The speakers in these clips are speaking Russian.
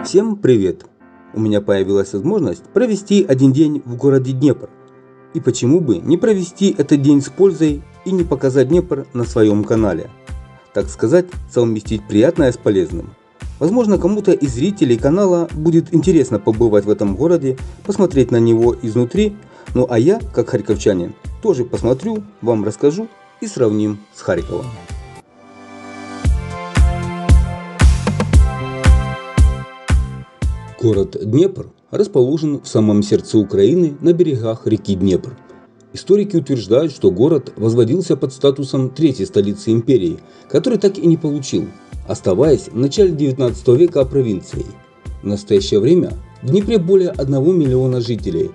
Всем привет! У меня появилась возможность провести один день в городе Днепр. И почему бы не провести этот день с пользой и не показать Днепр на своем канале. Так сказать, совместить приятное с полезным. Возможно, кому-то из зрителей канала будет интересно побывать в этом городе, посмотреть на него изнутри, ну а я, как харьковчанин, тоже посмотрю, вам расскажу и сравним с Харьковом. Город Днепр расположен в самом сердце Украины на берегах реки Днепр. Историки утверждают, что город возводился под статусом третьей столицы империи, который так и не получил, оставаясь в начале 19 века провинцией. В настоящее время в Днепре более 1 миллиона жителей.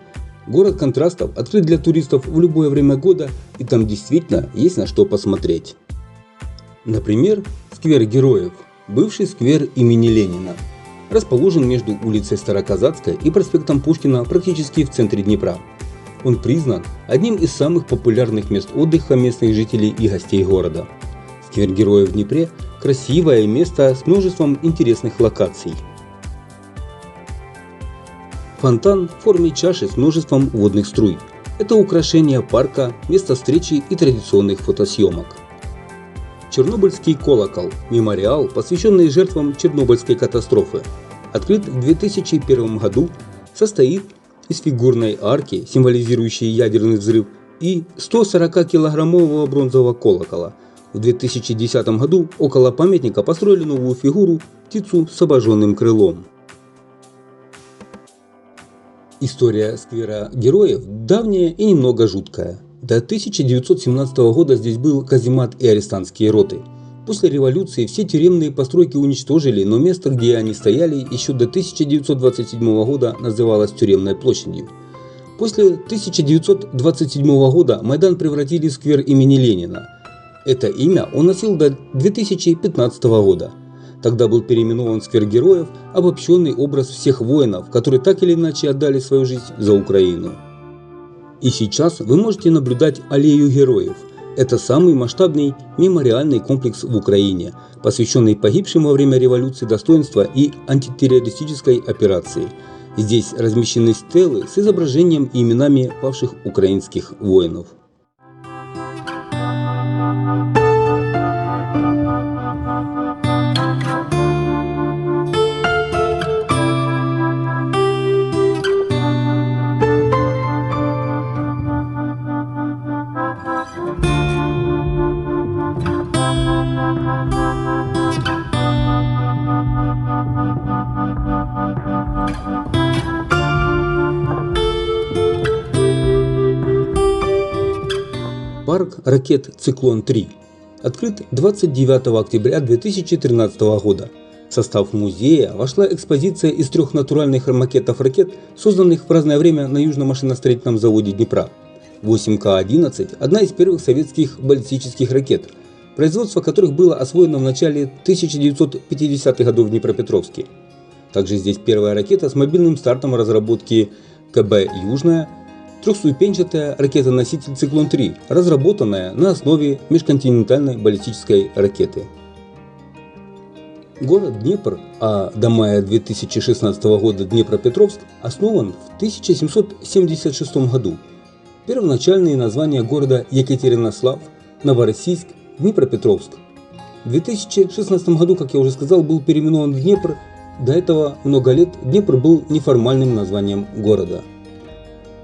Город контрастов открыт для туристов в любое время года, и там действительно есть на что посмотреть. Например, сквер Героев, бывший сквер имени Ленина. Расположен между улицей Староказацкой и проспектом Пушкина практически в центре Днепра. Он признан одним из самых популярных мест отдыха местных жителей и гостей города. Сквер Героев в Днепре – красивое место с множеством интересных локаций. Фонтан в форме чаши с множеством водных струй. Это украшение парка, место встречи и традиционных фотосъемок. Чернобыльский колокол – мемориал, посвященный жертвам Чернобыльской катастрофы. Открыт в 2001 году, состоит из фигурной арки, символизирующей ядерный взрыв, и 140-килограммового бронзового колокола. В 2010 году около памятника построили новую фигуру – птицу с обожженным крылом. История сквера Героев давняя и немного жуткая. До 1917 года здесь был каземат и арестантские роты. После революции все тюремные постройки уничтожили, но место, где они стояли, еще до 1927 года называлось Тюремной площадью. После 1927 года Майдан превратили в сквер имени Ленина. Это имя он носил до 2015 года. Тогда был переименован сквер Героев, обобщенный образ всех воинов, которые так или иначе отдали свою жизнь за Украину. И сейчас вы можете наблюдать аллею героев. Это самый масштабный мемориальный комплекс в Украине, посвященный погибшим во время революции достоинства и антитеррористической операции. Здесь размещены стелы с изображением и именами павших украинских воинов. Парк ракет «Циклон-3» открыт 29 октября 2013 года. В состав музея вошла экспозиция из 3 натуральных макетов ракет, созданных в разное время на Южном машиностроительном заводе Днепра. 8К-11 – одна из первых советских баллистических ракет, производство которых было освоено в начале 1950-х годов в Днепропетровске. Также здесь первая ракета с мобильным стартом разработки КБ «Южная», трехступенчатая ракета-носитель «Циклон-3», разработанная на основе межконтинентальной баллистической ракеты. Город Днепр, а до мая 2016 года Днепропетровск, основан в 1776 году. Первоначальные названия города Екатеринослав, Новороссийск, Днепропетровск. В 2016 году, как я уже сказал, был переименован в Днепр. До этого много лет Днепр был неформальным названием города.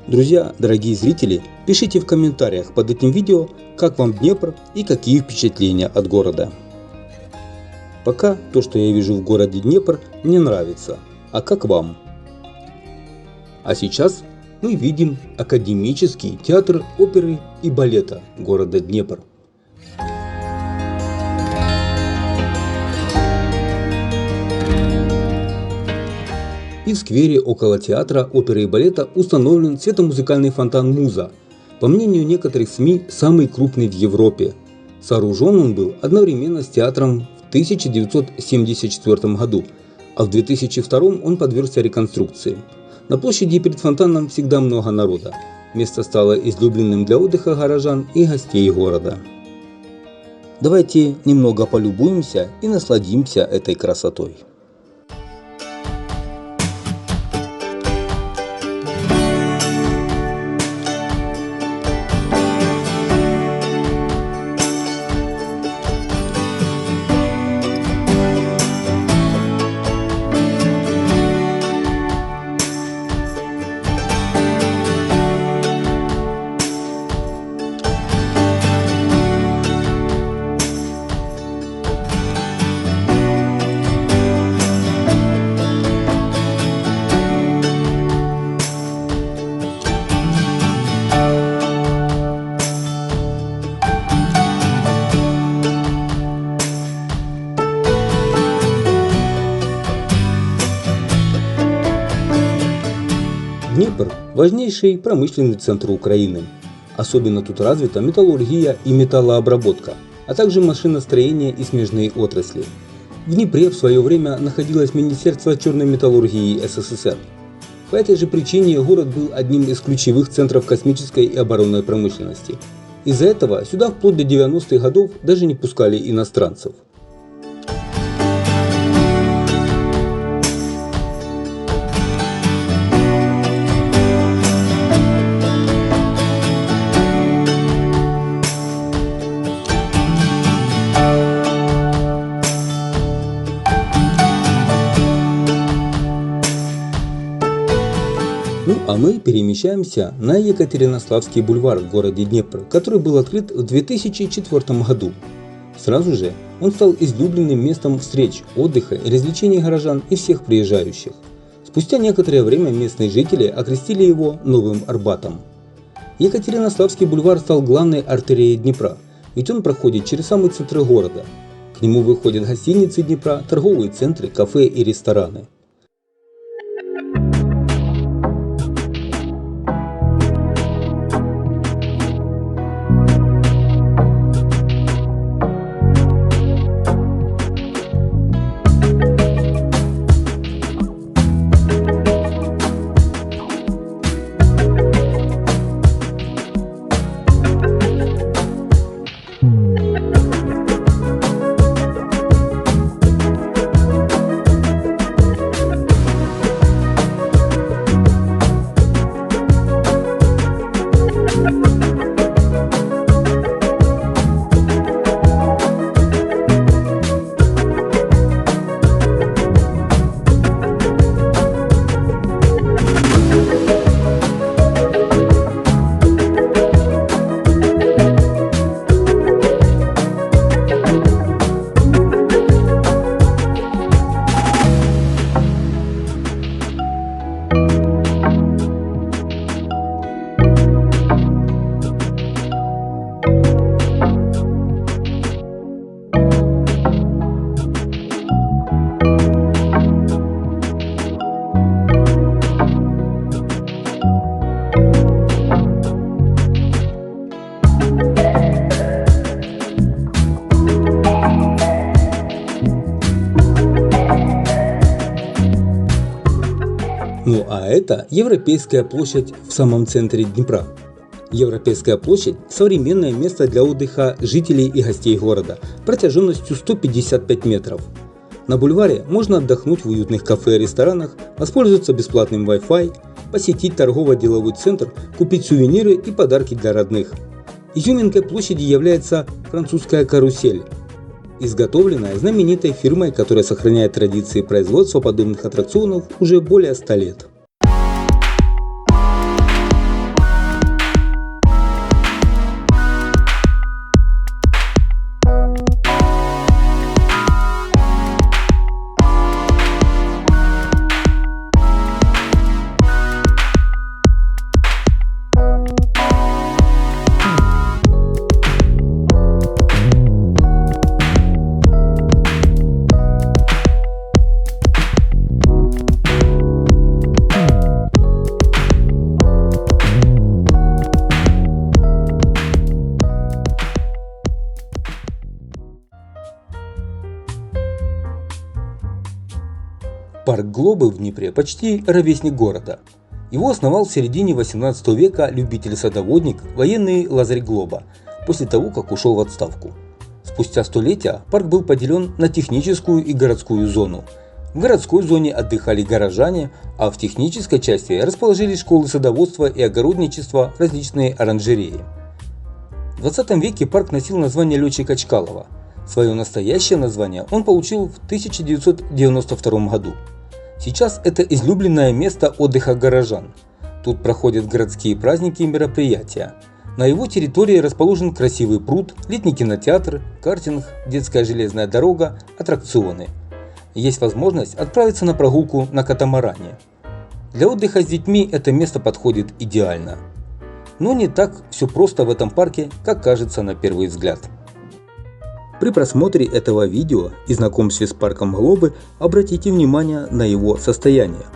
Друзья, дорогие зрители, пишите в комментариях под этим видео, как вам Днепр и какие впечатления от города. Пока то, что я вижу в городе Днепр, мне нравится, а как вам? А сейчас мы видим Академический театр оперы и балета города Днепр. И в сквере около театра оперы и балета установлен светомузыкальный фонтан «Муза». По мнению некоторых СМИ, самый крупный в Европе. Сооружен он был одновременно с театром в 1974 году, а в 2002 он подвергся реконструкции. На площади перед фонтаном всегда много народа. Место стало излюбленным для отдыха горожан и гостей города. Давайте немного полюбуемся и насладимся этой красотой. Днепр – важнейший промышленный центр Украины. Особенно тут развита металлургия и металлообработка, а также машиностроение и смежные отрасли. В Днепре в свое время находилось Министерство черной металлургии СССР. По этой же причине город был одним из ключевых центров космической и оборонной промышленности. Из-за этого сюда вплоть до 90-х годов даже не пускали иностранцев. Ну а мы перемещаемся на Екатеринославский бульвар в городе Днепр, который был открыт в 2004 году. Сразу же он стал излюбленным местом встреч, отдыха и развлечений горожан и всех приезжающих. Спустя некоторое время местные жители окрестили его Новым Арбатом. Екатеринославский бульвар стал главной артерией Днепра, ведь он проходит через самый центр города. К нему выходят гостиницы Днепра, торговые центры, кафе и рестораны. Ну а это Европейская площадь в самом центре Днепра. Европейская площадь – современное место для отдыха жителей и гостей города протяженностью 155 метров. На бульваре можно отдохнуть в уютных кафе и ресторанах, воспользоваться бесплатным Wi-Fi, посетить торгово-деловой центр, купить сувениры и подарки для родных. Изюминкой площади является французская карусель, изготовленная знаменитой фирмой, которая сохраняет традиции производства подобных аттракционов уже более 100 лет. Парк Глобы в Днепре почти ровесник города. Его основал в середине 18 века любитель-садоводник, военный Лазарь Глоба, после того, как ушел в отставку. Спустя столетия парк был поделен на техническую и городскую зону. В городской зоне отдыхали горожане, а в технической части расположились школы садоводства и огородничества, различные оранжереи. В 20 веке парк носил название летчика Чкалова. Свое настоящее название он получил в 1992 году. Сейчас это излюбленное место отдыха горожан. Тут проходят городские праздники и мероприятия. На его территории расположен красивый пруд, летний кинотеатр, картинг, детская железная дорога, аттракционы. Есть возможность отправиться на прогулку на катамаране. Для отдыха с детьми это место подходит идеально. Но не так все просто в этом парке, как кажется на первый взгляд. При просмотре этого видео и знакомстве с парком Глобы обратите внимание на его состояние.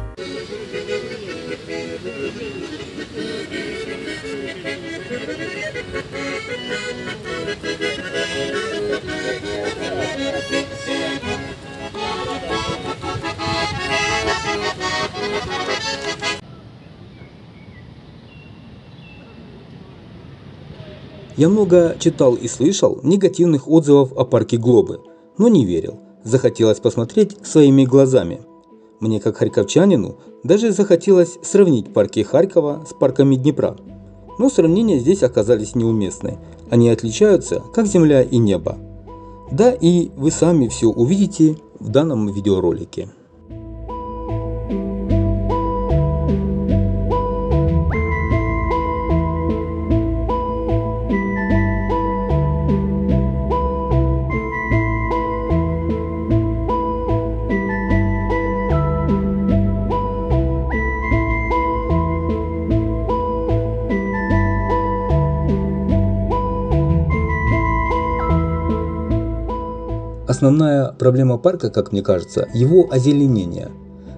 Я много читал и слышал негативных отзывов о парке Глобы, но не верил. Захотелось посмотреть своими глазами. Мне, как харьковчанину, даже захотелось сравнить парки Харькова с парками Днепра. Но сравнения здесь оказались неуместны. Они отличаются, как земля и небо. Да и вы сами все увидите в данном видеоролике. Основная проблема парка, как мне кажется, его озеленение.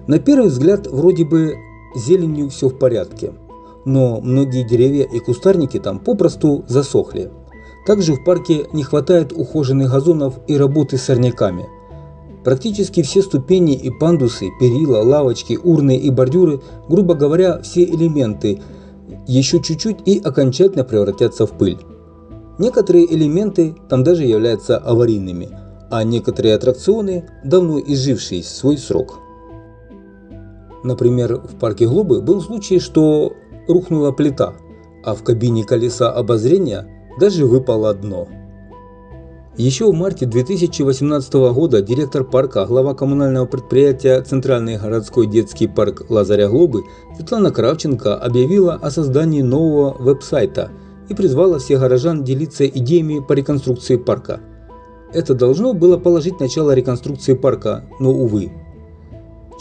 На первый взгляд, вроде бы с зеленью все в порядке, но многие деревья и кустарники там попросту засохли. Также в парке не хватает ухоженных газонов и работы с сорняками. Практически все ступени и пандусы, перила, лавочки, урны и бордюры, грубо говоря, все элементы, еще чуть-чуть и окончательно превратятся в пыль. Некоторые элементы там даже являются аварийными, а некоторые аттракционы давно изжившие свой срок. Например, в парке Глобы был случай, что рухнула плита, а в кабине колеса обозрения даже выпало дно. Еще в марте 2018 года директор парка, глава коммунального предприятия «Центральный городской детский парк Лазаря Глобы» Светлана Кравченко объявила о создании нового веб-сайта и призвала всех горожан делиться идеями по реконструкции парка. Это должно было положить начало реконструкции парка, но увы.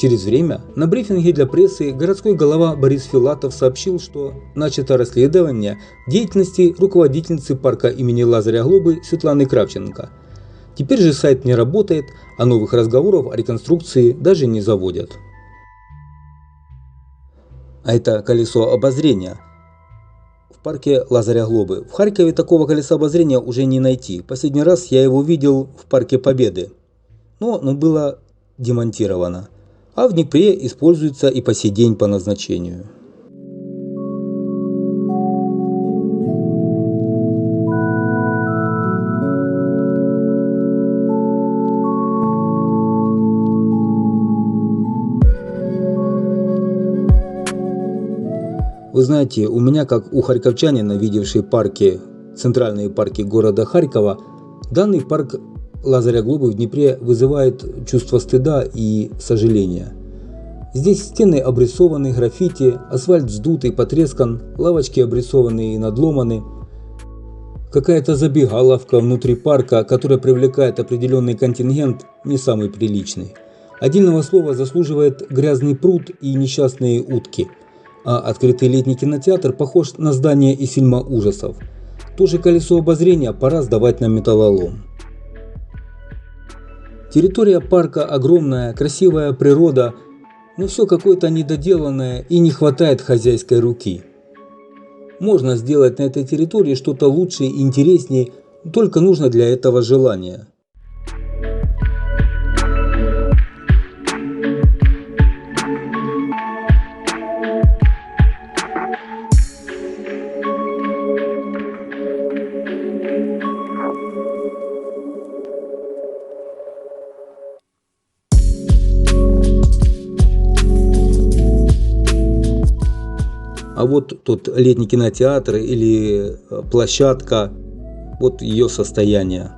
Через время на брифинге для прессы городской голова Борис Филатов сообщил, что начато расследование деятельности руководительницы парка имени Лазаря Глобы Светланы Кравченко. Теперь же сайт не работает, а новых разговоров о реконструкции даже не заводят. А это колесо обозрения. В парке Лазаря Глобы. В Харькове такого колеса обозрения уже не найти. Последний раз я его видел в парке Победы. Но оно было демонтировано. А в Днепре используется и по сей день по назначению. Вы знаете, у меня, как у харьковчанина, видевший парки, центральные парки города Харькова, данный парк Лазаря Глобы в Днепре вызывает чувство стыда и сожаления. Здесь стены обрисованы граффити, асфальт вздутый, потрескан, лавочки обрисованы и надломаны. Какая-то забегаловка внутри парка, которая привлекает определенный контингент, не самый приличный. Отдельного слова заслуживает грязный пруд и несчастные утки. А открытый летний кинотеатр похож на здание из фильма ужасов. Тоже колесо обозрения пора сдавать на металлолом. Территория парка огромная, красивая природа, но все какое-то недоделанное и не хватает хозяйской руки. Можно сделать на этой территории что-то лучше и интереснее, только нужно для этого желание. А вот тот летний кинотеатр или площадка, вот ее состояние.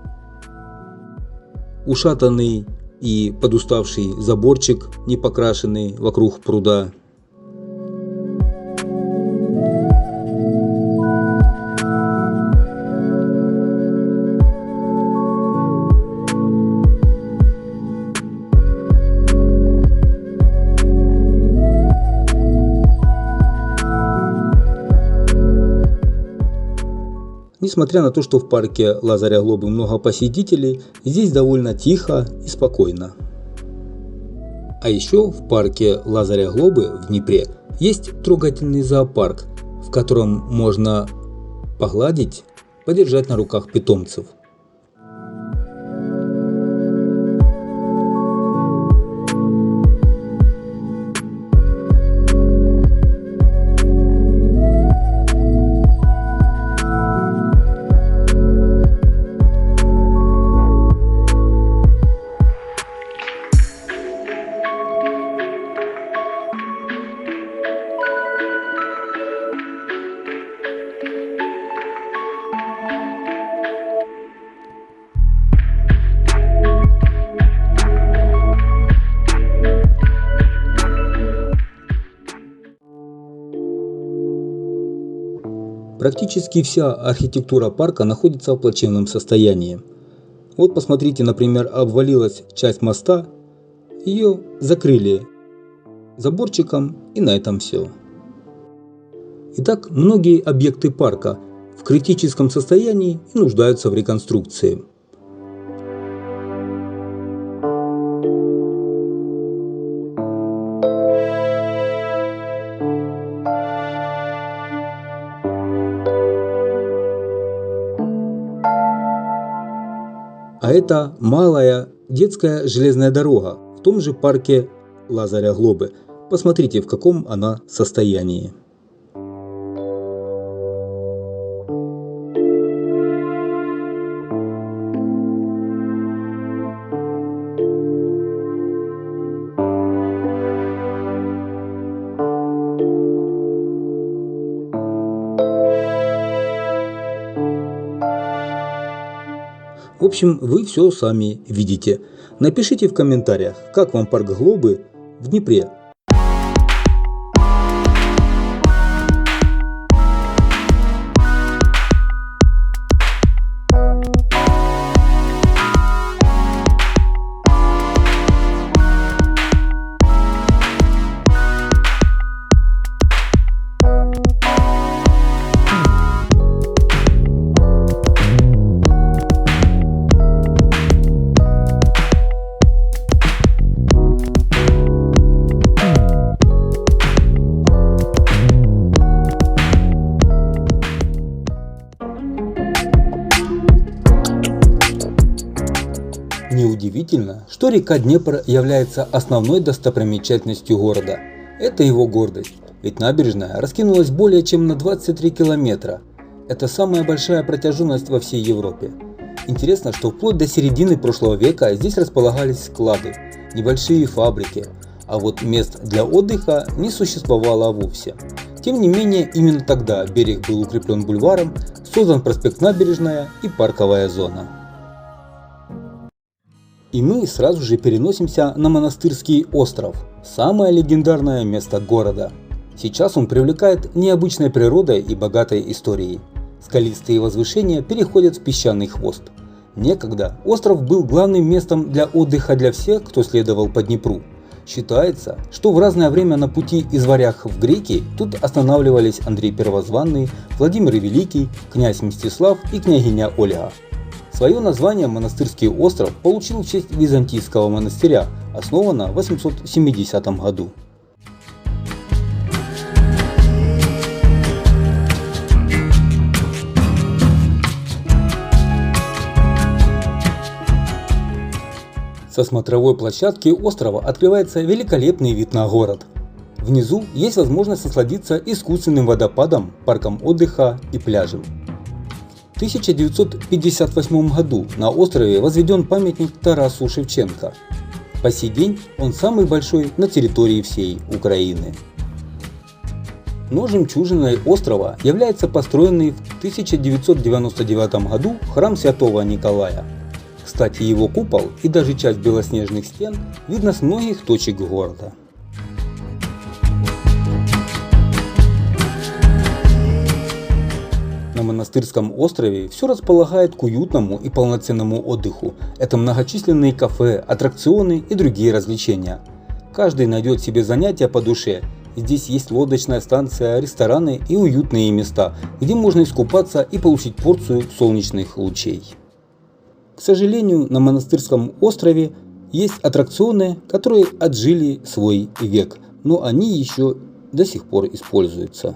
Ушатанный и подуставший заборчик, не покрашенный вокруг пруда. Несмотря на то, что в парке Лазаря Глобы много посетителей, здесь довольно тихо и спокойно. А еще в парке Лазаря Глобы в Днепре есть трогательный зоопарк, в котором можно погладить, подержать на руках питомцев. Практически вся архитектура парка находится в плачевном состоянии. Вот посмотрите, например, обвалилась часть моста, ее закрыли заборчиком, и на этом все. Итак, многие объекты парка в критическом состоянии и нуждаются в реконструкции. А это малая детская железная дорога в том же парке Лазаря Глобы. Посмотрите, в каком она состоянии. В общем, вы все сами видите. Напишите в комментариях, как вам парк Глобы в Днепре. Неудивительно, что река Днепр является основной достопримечательностью города. Это его гордость, ведь набережная раскинулась более чем на 23 километра. Это самая большая протяженность во всей Европе. Интересно, что вплоть до середины прошлого века здесь располагались склады, небольшие фабрики, а вот мест для отдыха не существовало вовсе. Тем не менее, именно тогда берег был укреплен бульваром, создан проспект Набережная и парковая зона. И мы сразу же переносимся на Монастырский остров, самое легендарное место города. Сейчас он привлекает необычной природой и богатой историей. Скалистые возвышения переходят в песчаный хвост. Некогда остров был главным местом для отдыха для всех, кто следовал по Днепру. Считается, что в разное время на пути из Варяг в Греки тут останавливались Андрей Первозванный, Владимир Великий, князь Мстислав и княгиня Ольга. Свое название Монастырский остров получил в честь византийского монастыря, основанного в 870 году. Со смотровой площадки острова открывается великолепный вид на город. Внизу есть возможность насладиться искусственным водопадом, парком отдыха и пляжем. В 1958 году на острове возведен памятник Тарасу Шевченко. По сей день он самый большой на территории всей Украины. Но жемчужиной острова является построенный в 1999 году храм Святого Николая. Кстати, его купол и даже часть белоснежных стен видно с многих точек города. На Монастырском острове все располагает к уютному и полноценному отдыху. Это многочисленные кафе, аттракционы и другие развлечения. Каждый найдет себе занятия по душе. Здесь есть лодочная станция, рестораны и уютные места, где можно искупаться и получить порцию солнечных лучей. К сожалению, на Монастырском острове есть аттракционы, которые отжили свой век, но они еще до сих пор используются.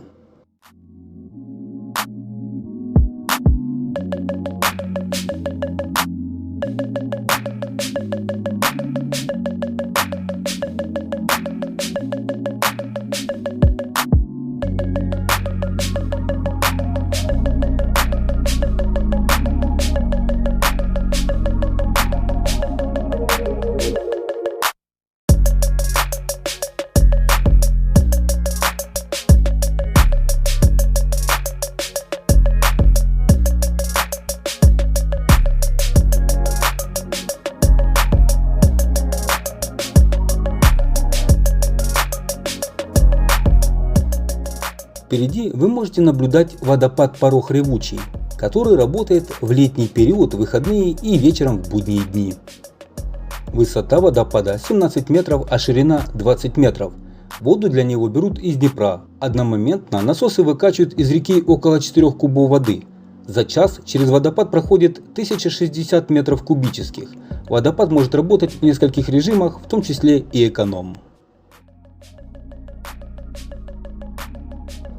Впереди вы можете наблюдать водопад Порог Ревучий, который работает в летний период, выходные и вечером в будние дни. Высота водопада 17 метров, а ширина 20 метров. Воду для него берут из Днепра. Одномоментно насосы выкачивают из реки около 4 кубов воды. За час через водопад проходит 1060 метров кубических. Водопад может работать в нескольких режимах, в том числе и эконом.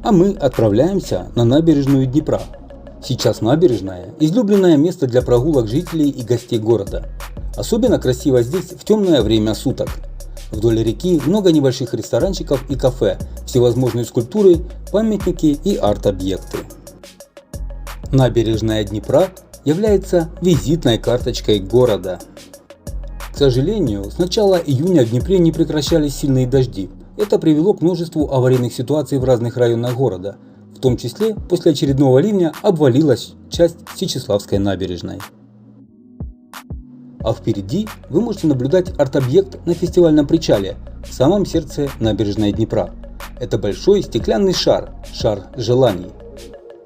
А мы отправляемся на набережную Днепра. Сейчас набережная – излюбленное место для прогулок жителей и гостей города. Особенно красиво здесь в темное время суток. Вдоль реки много небольших ресторанчиков и кафе, всевозможные скульптуры, памятники и арт-объекты. Набережная Днепра является визитной карточкой города. К сожалению, с начала июня в Днепре не прекращались сильные дожди. Это привело к множеству аварийных ситуаций в разных районах города. В том числе после очередного ливня обвалилась часть Сечеславской набережной. А впереди вы можете наблюдать арт-объект на фестивальном причале, в самом сердце набережной Днепра. Это большой стеклянный шар желаний.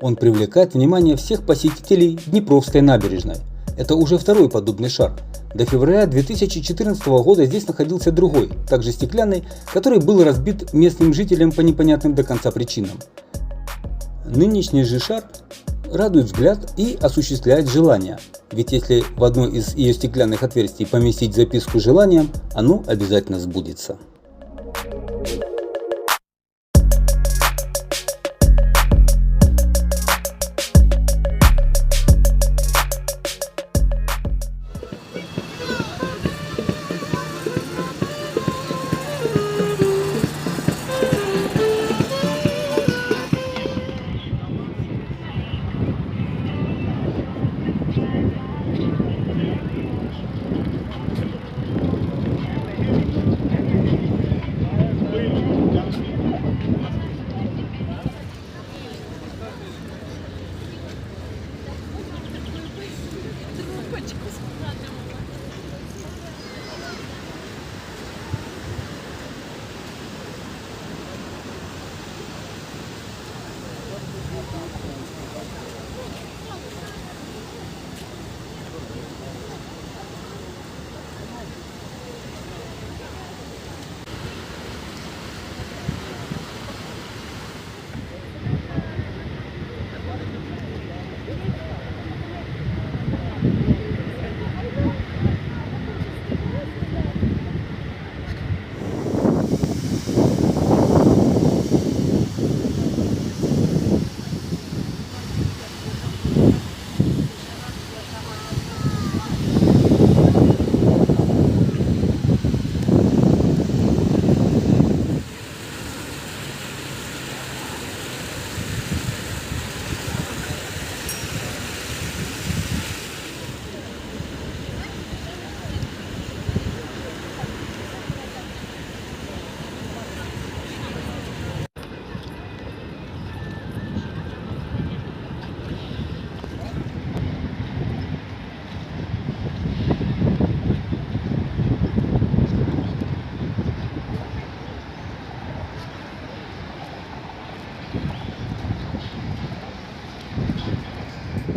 Он привлекает внимание всех посетителей Днепровской набережной. Это уже второй подобный шар. До февраля 2014 года здесь находился другой, также стеклянный, который был разбит местным жителям по непонятным до конца причинам. Нынешний же шар радует взгляд и осуществляет желание, ведь если в одно из ее стеклянных отверстий поместить записку желания, оно обязательно сбудется.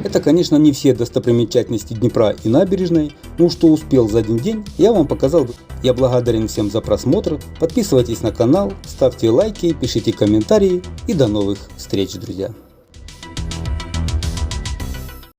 Это, конечно, не все достопримечательности Днепра и набережной, но что успел за один день, я вам показал. Я благодарен всем за просмотр, подписывайтесь на канал, ставьте лайки, пишите комментарии и до новых встреч, друзья!